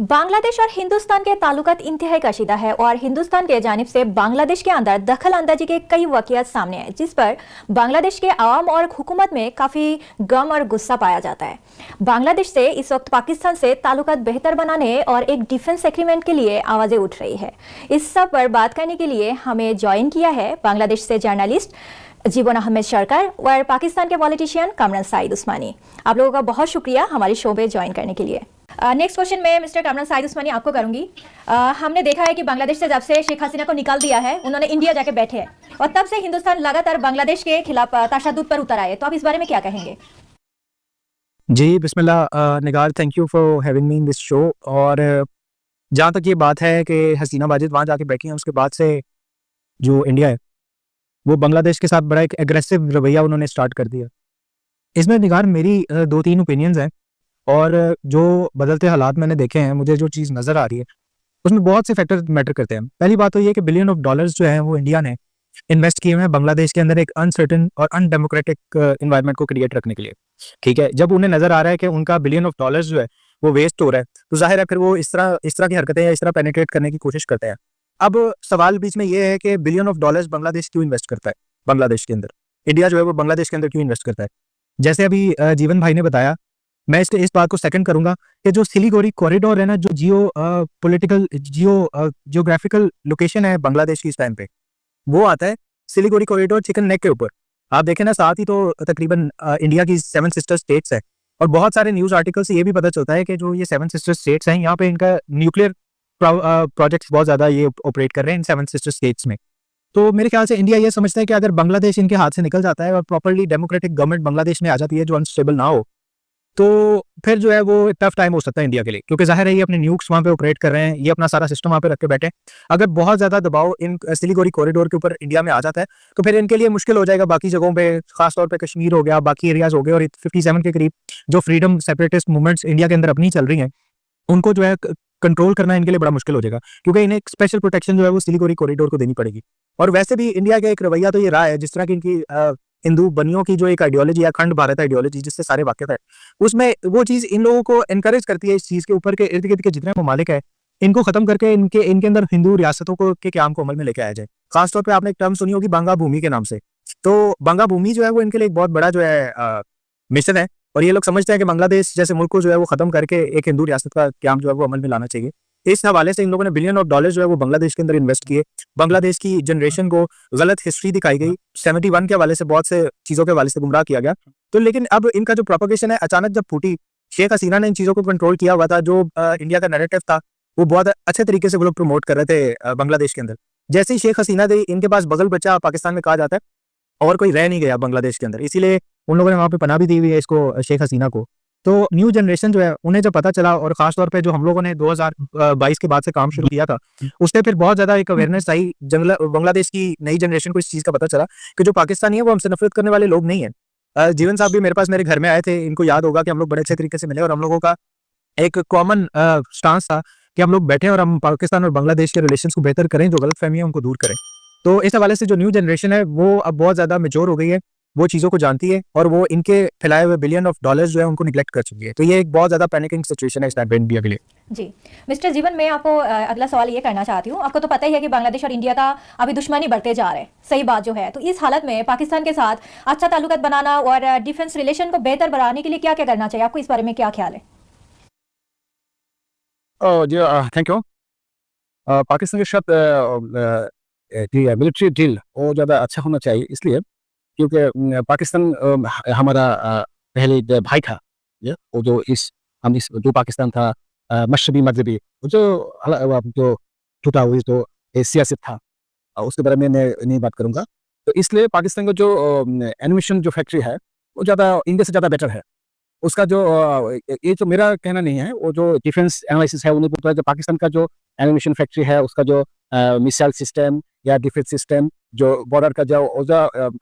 बांग्लादेश और हिंदुस्तान के ताल्लुकात इंतहाई कशीदा है और हिंदुस्तान के जानिब से बांग्लादेश के अंदर दखल अंदाजी के कई वाक़ियात सामने आए, जिस पर बांग्लादेश के आवाम और हुकूमत में काफ़ी गम और गुस्सा पाया जाता है। बांग्लादेश से इस वक्त पाकिस्तान से ताल्लुकात बेहतर बनाने और एक डिफेंस एग्रीमेंट के लिए आवाज़ें उठ रही है। इस सब पर बात करने के लिए हमें ज्वाइन किया है बांग्लादेश से जर्नलिस्ट जीवन अहमद सरकार और पाकिस्तान के पॉलिटिशियन कामरान साइद उस्मानी। आप लोगों का बहुत शुक्रिया हमारी शो पे ज्वाइन करने के लिए। नेक्स्ट क्वेश्चन मैं मिस्टर कामरान साइद उस्मानी आपको करूंगी। हमने देखा है कि बांग्लादेश से जब से शेख हसीना को निकाल दिया है, उन्होंने इंडिया जाके बैठे हैं और तब से हिंदुस्तान लगातार बांग्लादेश के खिलाफ तशद्दुद पर उतर आए, तो आप इस बारे में क्या कहेंगे? जी बिस्मिल्लाह Nigar, thank you for having me in this show. और जहाँ तक ये बात है कि हसीना वाजिद वहाँ जाके बैठी हैं, उसके बाद से जो इंडिया है वो बांग्लादेश के साथ बड़ा एक एग्रेसिव रवैया उन्होंने स्टार्ट कर दिया। इसमें निगार मेरी दो तीन ओपिनियंस हैं और जो बदलते हालात मैंने देखे हैं, मुझे जो चीज़ नज़र आ रही है उसमें बहुत से फैक्टर मैटर करते हैं। पहली बात तो ये कि बिलियन ऑफ डॉलर्स जो है वो इंडिया ने इन्वेस्ट किए हुए हैं बांग्लादेश के अंदर एक अनसर्टेन और अनडेमोक्रेटिक इन्वायरमेंट को क्रिएट रखने के लिए। ठीक है, जब उन्हें नज़र आ रहा है कि उनका बिलियन ऑफ डॉलर्स जो है वो वेस्ट हो रहा है, तो जाहिर है फिर वो इस तरह की हरकतें या इस तरह पेनिट्रेट करने की कोशिश करते हैं। अब सवाल बीच में ये है कि बिलियन ऑफ डॉलर्स बांग्लादेश क्यों इन्वेस्ट करता है बांग्लादेश के अंदर, इंडिया जो है वो बांग्लादेश के अंदर क्यों इन्वेस्ट करता है। जैसे अभी जीवन भाई ने बताया, मैं इस बात को सेकंड करूंगा कि जो सिलीगुड़ी कॉरिडोर है ना, जो जियोग्राफिकल लोकेशन है बांग्लादेश की इस टाइम पे, वो आता है सिलीगुड़ी कॉरिडोर चिकन नेक के ऊपर। आप देखें ना, साथ ही तो तकरीबन इंडिया की 7 सिस्टर स्टेट्स है और बहुत सारे न्यूज़ आर्टिकल से ये भी पता चलता है कि जो ये 7 सिस्टर स्टेट्स हैं, यहाँ पे इनका न्यूक्लियर प्रोजेक्ट्स बहुत ज़्यादा ये ऑपरेट कर रहे हैं इन 7 सिस्टर स्टेट्स में। तो मेरे ख्याल से इंडिया ये समझता है कि अगर बांग्लादेश इनके हाथ से निकल जाता है और प्रॉपर्ली डेमोक्रेटिक गवर्नमेंट बांग्लादेश में आ जाती है जो अनस्टेबल ना हो, तो फिर जो है वो टफ टाइम हो सकता है इंडिया के लिए, क्योंकि जाहिर है ये अपने न्यूक्स वहाँ पे ऑपरेट कर रहे हैं, ये अपना सारा सिस्टम वहाँ पे रख के बैठे हैं। अगर बहुत ज़्यादा दबाव इन सिलीगुड़ी कॉरिडोर के ऊपर इंडिया में आ जाता है तो फिर इनके लिए मुश्किल हो जाएगा बाकी जगहों पे, खासतौर पे कश्मीर हो गया, बाकी एरियाज हो गए, और 57 के करीब जो फ्रीडम सेपरेटिस्ट मूवमेंट्स इंडिया के अंदर अपनी चल रही हैं, उनको जो है कंट्रोल करना इनके लिए बड़ा मुश्किल हो जाएगा, क्योंकि इन्हें एक स्पेशल प्रोटेक्शन जो है वो सिलीगुड़ी कॉरिडोर को देनी पड़ेगी। और वैसे भी इंडिया का एक रवैया तो ये रहा है, जिस तरह की इनकी हिंदू बनियों की जो एक आइडियोलॉजी है, अखंड भारत आइडियोलॉजी, जिससे सारे वाकिफ है, उसमें वो चीज़ इन लोगों को एनकरेज करती है इस चीज़ के ऊपर के इर्द गिर्द के जितने ममालिक है इनको खत्म करके इनके अंदर हिंदू रियासतों को के क्याम को अमल में लेके आया जाए। खासतौर पर आपने एक टर्म सुनी होगी बांगा भूमि के नाम से। तो बांगा भूमि जो है वो इनके लिए एक बहुत बड़ा जो है मिशन है, और ये लोग समझते हैं कि बांग्लादेश जैसे मुल्क को जो है वो खत्म करके एक हिंदू रियासत का क्याम जो है वो अमल में लाना चाहिए। इस हवाले से इन लोगों ने बिलियन ऑफ डॉलर जो है वो बांग्लादेश के अंदर इन्वेस्ट किए। बांग्लादेश की जनरेशन को गलत हिस्ट्री दिखाई गई, 71 के हवाले से बहुत से चीज़ों के हवाले से गुमराह किया गया। तो लेकिन अब इनका जो प्रोपोगेशन है अचानक जब फूटी, शेख हसीना ने इन चीज़ों को कंट्रोल किया हुआ था। जो इंडिया का नैरेटिव था वो बहुत अच्छे तरीके से वो लोग प्रमोट कर रहे थे बांग्लादेश के अंदर। जैसे ही शेख हसीना दी, इनके पास बगल बच्चा पाकिस्तान में कहा जाता है और कोई रह नहीं गया बांग्लादेश के अंदर, इसीलिए उन लोगों ने वहाँ पे पनाह भी दी हुई है इसको, शेख हसीना को। तो न्यू जनरेशन जो है उन्हें जब पता चला, और खासतौर पे जो हम लोगों ने 2022 के बाद से काम शुरू किया था, उससे फिर बहुत ज़्यादा एक अवेयरनेस आई बांग्लादेश की नई जनरेशन को। इस चीज़ का पता चला कि जो पाकिस्तानी है वो हमसे नफरत करने वाले लोग नहीं है। जीवन साहब भी मेरे पास मेरे घर में आए थे, इनको याद होगा कि हम लोग बड़े अच्छे तरीके से मिले और हम लोगों का एक कॉमन स्टांस था कि हम लोग बैठे और हम पाकिस्तान और बांग्लादेश के रिलेशंस को बेहतर करें, जो गलत फहमी है उनको दूर करें। तो इस हवाले से जो न्यू जनरेशन है वो अब बहुत ज़्यादा मेच्योर हो गई है, वो चीज़ों को जानती है और वो इनके फैलाए हुए बिलियन ऑफ डॉलर्स जो है उनको निगलेक्ट कर चुकी है। तो ये एक बहुत ज़्यादा पैनिकिंग सिचुएशन है इस टाइम इंडिया के लिए। जी मिस्टर जीवन, मैं आपको अगला सवाल ये करना चाहती हूँ। आपको तो पता ही है कि बांग्लादेश और इंडिया का अभी दुश्मनी बढ़ते जा रहा है, सही बात जो है। तो इस हालत में पाकिस्तान के साथ अच्छा ताल्लुकात बनाना और डिफेंस रिलेशन को बेहतर बनाने के लिए क्या क्या करना चाहिए, आपको इस बारे में क्या ख्याल है? जी थैंक यू। पाकिस्तान के साथ मिलिट्री डील वो ज़्यादा अच्छा होना चाहिए, इसलिए क्योंकि पाकिस्तान हमारा पहले भाई था। वो जो जो पाकिस्तान था मशरबी मगरबी, जो टूटा हुई जो सियासत था, उसके बारे में मैं नहीं बात करूँगा। तो इसलिए पाकिस्तान का जो एनिमेशन जो फैक्ट्री है वो ज़्यादा इंडिया से ज़्यादा बेटर है। उसका जो ये तो मेरा कहना नहीं है, वो जो डिफेंस एनालिसिस है उन्हें पता है, जो पाकिस्तान का जो एनिमेशन फैक्ट्री है उसका जो मिसाइल सिस्टम या डिफेंस सिस्टम, जो बॉर्डर का जो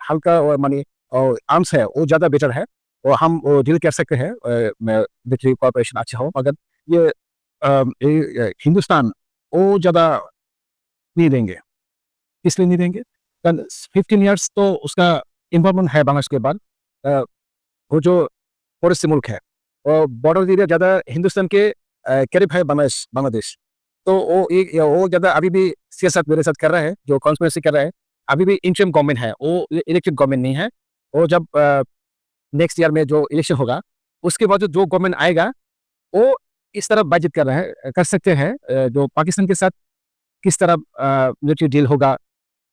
हल्का मानी आर्म्स है वो ज़्यादा बेटर है, और हम डील कर सकते हैं मिलिट्री कॉर्पोरेशन अच्छा हो। मगर ये हिंदुस्तान वो ज़्यादा नहीं देंगे, इसलिए नहीं देंगे 15 ईयर्स तो उसका इन्वॉल्वमेंट है बांग्लादेश के बाद। वो जो पड़ोसी मुल्क है और बॉर्डर एरिया ज़्यादा हिंदुस्तान के करीब है बांग्लादेश। तो वो ज़्यादा अभी भी सियासत मेरे साथ कर रहा है, जो कॉन्स्पिरेसी कर रहा है। अभी भी इंटरिम गवर्नमेंट है, वो इलेक्टेड गवर्नमेंट नहीं है। वो जब नेक्स्ट ईयर में जो इलेक्शन होगा, उसके बाद जो गवर्नमेंट आएगा, वो इस तरह बातचीत कर सकते हैं जो पाकिस्तान के साथ किस तरह मिलिट्री डील होगा,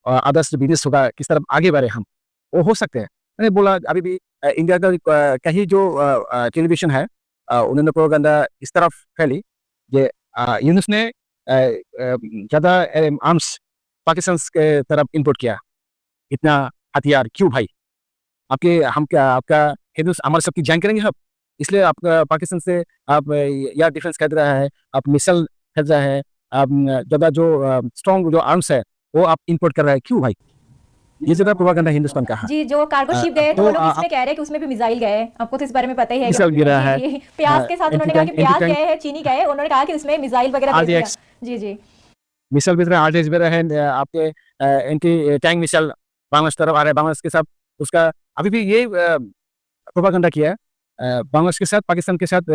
अदर्स बिजनेस होगा, किस तरह आगे बढ़े हम, वो हो सकते हैं। मैंने बोला अभी भी इंडिया का कहीं जो टेलीविजन है, उन्होंने प्रोपेगेंडा इस तरफ फैली कि यूनुस ने ज़्यादा आर्म्स पाकिस्तान के तरफ इंपोर्ट किया, इतना हथियार क्यों भाई? आपका हिंदुस्तान हमारे सबकी जान करेंगे आप, इसलिए आप पाकिस्तान से आप एयर डिफेंस खरीद रहा है, आप मिसाइल खरीद रहा है, आप ज़्यादा जो स्ट्रॉन्ग जो आर्म्स है वो आप इंपोर्ट कर रहा है क्यों भाई? ये ज़्यादा प्रोपेगेंडा हिंदुस्तान का है। जी, जो कार्गो शिप गए तो तो वो लोग इसमें कह रहे हैं कि उसमें भी मिसाइल गए हैं। आपको तो इस बारे में पता ही है। मिसाइल गिरा है। जी, प्याज के साथ उन्होंने कहा कि प्याज गए हैं, चीनी गए, उन्होंने कहा कि उसमें मिसाइल वगैरह भेज दिया। RDX जी जी मिसाइल भी RDX भी रहे, आपके एंटी टैंक मिसाइल बांग्लादेश तरफ आ रहे हैं। बांग्लादेश के साथ उसका अभी भी ये प्रोपेगेंडा किया है, बांग्लादेश के साथ पाकिस्तान के साथ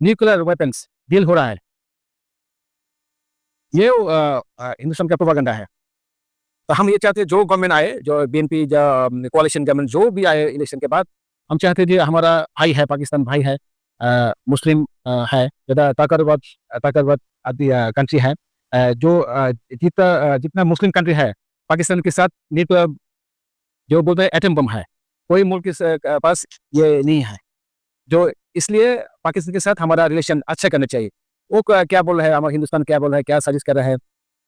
न्यूक्लियर वेपन्स डील हो रहा है। ये हिंदुस्तान का प्रोपेगेंडा है। तो हम ये चाहते हैं जो गवर्नमेंट आए, जो BNP जो कोalition गवर्नमेंट जो भी आए इलेक्शन के बाद, हम चाहते हैं कि हमारा भाई है, पाकिस्तान भाई है, मुस्लिम है, ज़्यादा ताकतवर कंट्री है, जो जितना मुस्लिम कंट्री है पाकिस्तान के साथ न्यूक्लियर जो बोलते हैं एटम बम है, कोई मुल्क के पास ये नहीं है। जो इसलिए पाकिस्तान के साथ हमारा रिलेशन अच्छा करना चाहिए। वो क्या बोल रहा है, हमारा हिंदुस्तान क्या बोल रहा है, क्या साजिश कर रहा है,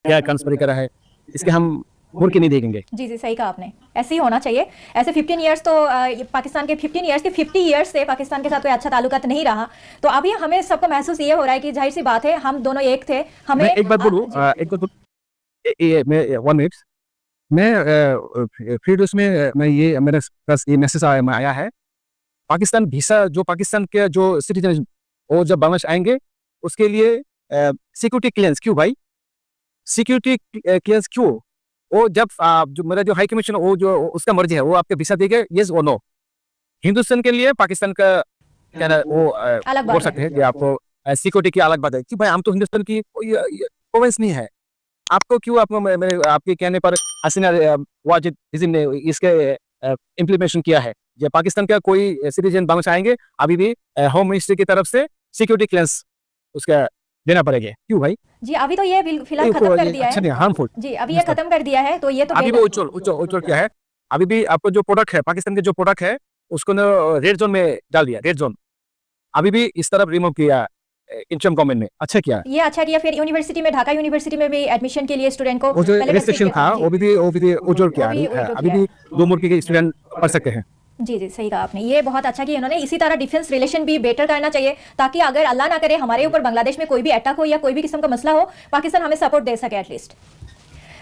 क्या कंस्पिरेसी कर रहा है, इसके हम मुड़ के नहीं देखेंगे। जी जी, सही कहा आपने, ऐसे ही होना चाहिए। ऐसे 15 इयर्स तो ये पाकिस्तान के 15 इयर्स के 50 इयर्स से पाकिस्तान के साथ कोई अच्छा ताल्लुकात नहीं रहा। तो अभी हमें सबको महसूस ये हो रहा है कि जाहिर सी बात है हम दोनों एक थे। हमें मैं एक बात बोलूँ, मैं 1 मिनट, मैं फिर उसमें मैं ये मेरे पास ये मैसेज आया है, पाकिस्तान वीसा जो पाकिस्तान के जो सिटीजन वो जब बांग्लादेश आएंगे उसके लिए सिक्योरिटी क्लियरेंस क्यों भाई? सिक्योरिटी क्लियरेंस क्यों? वो जब जो मेरा जो हाई कमीशन वो जो उसका मर्जी है, वो आपके वीसा देगा यस और नो। हिंदुस्तान के लिए पाकिस्तान का क्या ना वो अलग बोल बात सकते हैं कि आपको सिक्योरिटी की अलग बात है कि भाई हम तो हिंदुस्तान की कोई प्रोविंस नहीं है। आपको क्यों आपके कहने पर हसीना वाजिद रिजिम ने इसके इम्प्लीमेंटेशन किया है। जब पाकिस्तान का कोई सिटीजन बांग्लादेश आएंगे अभी भी होम मिनिस्ट्री की तरफ से सिक्योरिटी क्लियरेंस उसका देना पड़ेगा क्यों भाई? जी, अभी तो ये फिलहाल खत्म कर दिया अच्छा है। नहीं, हार्मफुल। जी, अभी ये खत्म कर दिया है, तो ये तो अभी भी उच्चोर क्या है, अभी भी आपको जो प्रोडक्ट है पाकिस्तान के जो प्रोडक्ट है उसको ना रेड जोन में डाल दिया, रेड जोन अभी भी इस तरफ रिमूव किया इंटरिम गवर्नमेंट ने। अच्छा किया, ये अच्छा किया। फिर यूनिवर्सिटी में, ढाका यूनिवर्सिटी में भी एडमिशन के लिए स्टूडेंट को वो जो पहले रेस्ट्रिक्शन था जी। वो भी उज्जवल किया, वो भी उज्जवल अभी किया भी 2 मुल्क के स्टूडेंट पढ़ सकते हैं। जी जी, सही कहा आपने, ये बहुत अच्छा किया इन्होंने। इसी तरह डिफेंस रिलेशन भी बेटर करना चाहिए, ताकि अगर अल्लाह ना करे हमारे ऊपर बांग्लादेश में कोई भी अटैक हो या कोई भी किस्म का मसला हो, पाकिस्तान हमें सपोर्ट दे सके एटलीस्ट।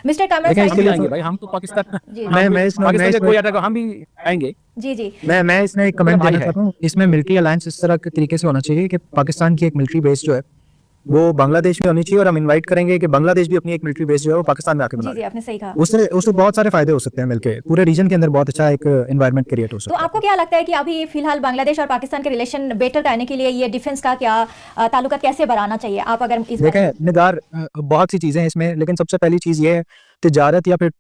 मिस्टर कामरान लेकिन इसके लिए साहिब, आएंगे भाई, हम तो पाकिस्तान जी पाकिस्तान से कोई अटैक हम भी आएंगे। जी जी मैं इसमें एक कमेंट भाई देना है। चाहता हूँ। इसमें मिलिट्री अलायंस इस तरह के तरीके से होना चाहिए कि पाकिस्तान की एक मिलिट्री बेस जो है वो बांग्लादेश में होनी चाहिए, और हम इनवाइट करेंगे कि बांग्लादेश भी अपनी एक मिलिट्री बेस जो है वो पाकिस्तान में आके बना जी जी, आपने सही कहा। उससे बहुत सारे फायदे हो सकते हैं, मिलके पूरे रीजन के अंदर बहुत अच्छा एक एनवायरनमेंट क्रिएट हो तो सकता है। आपको क्या लगता है कि अभी फिलहाल बांग्लादेश और पाकिस्तान के रिलेशन बेटर करने के लिए ये डिफेंस का क्या ताल्लुकात कैसे बढ़ाना चाहिए? आप अगर इस बारे में- देखें निगार, बहुत सी चीज़ें हैं इसमें, लेकिन सबसे पहली चीज़ ये है तिजारत या फिर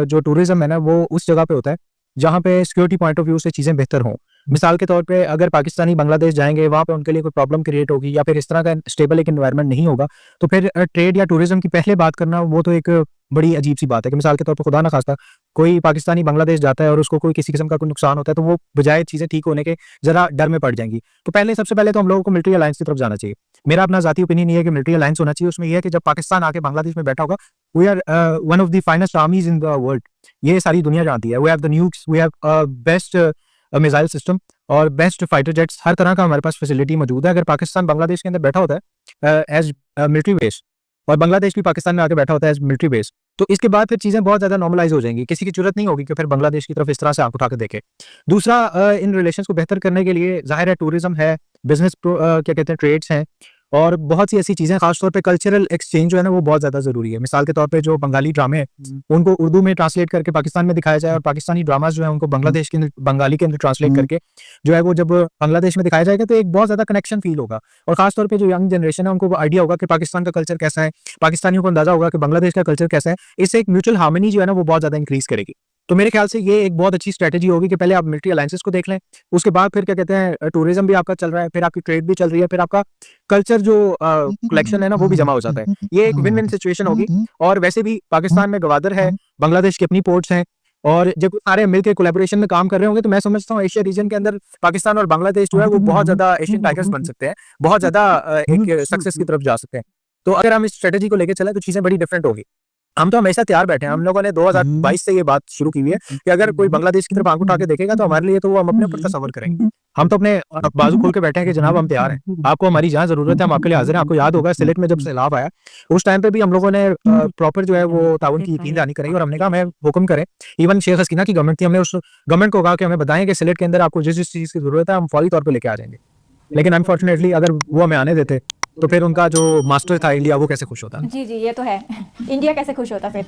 जो टूरिज्म है ना, वो उस जगह पे होता है जहाँ पे सिक्योरिटी पॉइंट ऑफ व्यू से चीज़ें बेहतर हों। मिसाल के तौर पे अगर पाकिस्तानी बांग्लादेश जाएंगे, वहाँ पे उनके लिए कोई प्रॉब्लम क्रिएट होगी या फिर इस तरह का स्टेबल एक एनवायरनमेंट नहीं होगा, तो फिर ट्रेड या टूरिज्म की पहले बात करना वो तो एक बड़ी अजीब सी बात है कि मिसाल के तौर पर खुदा ना खास्ता कोई पाकिस्तानी बांग्लादेश जाता है और उसको कोई किसी किस्म का कोई नुकसान होता है, तो वो बजाय चीज़ें ठीक होने के ज़रा डर में पड़ जाएंगी। तो सबसे पहले तो हम लोगों को मिलिट्री अलायंस की तरफ जाना चाहिए। मेरा अपना ज़ाती ओपिनियन ये है कि मिलिट्री अलायंस होना चाहिए। उसमें यह है कि जब पाकिस्तान आके बांग्लादेश में बैठा होगा, we are one of the finest armies in the world, ये सारी दुनिया जानती है। We have the nukes, we have best missile system और बेस्ट फाइटर जेट्स, हर तरह का हमारे पास फैसिलिटी मौजूद है। अगर पाकिस्तान बांग्लादेश के अंदर बैठा होता है एज मिलिट्री बेस, और बांग्लादेश भी पाकिस्तान में आके बैठा होता है एज मिलिट्री बेस, तो इसके बाद फिर चीज़ें बहुत ज़्यादा नॉर्मलाइज हो जाएंगी। किसी की जरूरत नहीं होगी कि फिर बांग्लादेश की तरफ इस तरह से आंख उठा के देखे। दूसरा, इन रिलेशंस को बेहतर करने के लिए जाहिर है टूरिज्म है, बिजनेस क्या कहते हैं ट्रेड्स हैं, और बहुत सी ऐसी चीज़ें, खासतौर पे कल्चरल एक्सचेंज जो है ना वो बहुत ज़्यादा ज़रूरी है। मिसाल के तौर पे जो बंगाली ड्रामे हैं उनको उर्दू में ट्रांसलेट करके पाकिस्तान में दिखाया जाए, और पाकिस्तानी ड्रामाज जो है उनको बांग्लादेश के अंदर, बंगाली के अंदर ट्रांसलेट करके जो है वो जब बांग्लादेश में दिखाया जाएगा तो एक बहुत ज़्यादा कनेक्शन फील होगा। और खासतौर पे जो यंग जनरेशन है उनको आइडिया होगा कि पाकिस्तान का कल्चर कैसा है, पाकिस्तानियों को अंदाजा होगा कि बांग्लादेश का कल्चर कैसा है। इससे एक म्यूचुअल हार्मनी जो है ना वो बहुत ज़्यादा इंक्रीज करेगी। तो मेरे ख्याल से ये एक बहुत अच्छी स्ट्रेटजी होगी कि पहले आप मिलिट्री अलायंसेस को देख लें, उसके बाद फिर क्या कहते हैं टूरिज्म भी आपका चल रहा है, फिर आपकी ट्रेड भी चल रही है, फिर आपका कल्चर जो कलेक्शन है ना वो भी जमा हो जाता है। ये एक विन विन सिचुएशन होगी। और वैसे भी पाकिस्तान में गवादर है, बांग्लादेश की अपनी पोर्ट्स हैं, और जब सारे मिलकर कोलैबोरेशन में काम कर रहे होंगे तो मैं समझता हूँ एशिया रीजन के अंदर पाकिस्तान और बांग्लादेश जो है वो बहुत ज्यादा एशियन टाइगर्स बन सकते हैं, बहुत ज्यादा एक सक्सेस की तरफ जा सकते हैं। तो अगर हम इस स्ट्रेटजी को लेकर चले तो चीजें बड़ी डिफरेंट होगी। हम तो हमेशा तैयार बैठे हैं। हम लोगों ने 2022 से ये बात शुरू की हुई है कि अगर कोई बांग्लादेश की तरफ आंख उठा के देखेगा तो हमारे लिए तो वो हम अपने ऊपर तसव्वुर करेंगे। हम तो अपने बाजू खोल के बैठे हैं कि जनाब हम तैयार हैं, आपको हमारी जहाँ जरूरत है हम आपके लिए हाजिर हैं। आपको याद होगा सिलेट में जब सैलाब आया उस टाइम पे भी हम लोगों ने प्रॉपर जो है वो ताउन की यकीन दहानी कराई और हमने कहा हमें हुक्म करें। इवन शेख हसीना की गवर्नमेंट थी, हमने उस गवर्नमेंट को कहा कि हमें बताएं कि सिलेट के अंदर आपको जिस जिस चीज़ की जरूरत है हम फौरी तौर पर लेके आ जाएंगे। लेकिन अनफॉर्चुनेटली अगर वो हमें आने देते तो फिर उनका जो मास्टर था इंडिया वो कैसे खुश होता। जी जी, ये तो है। इंडिया कैसे खुश होता फिर।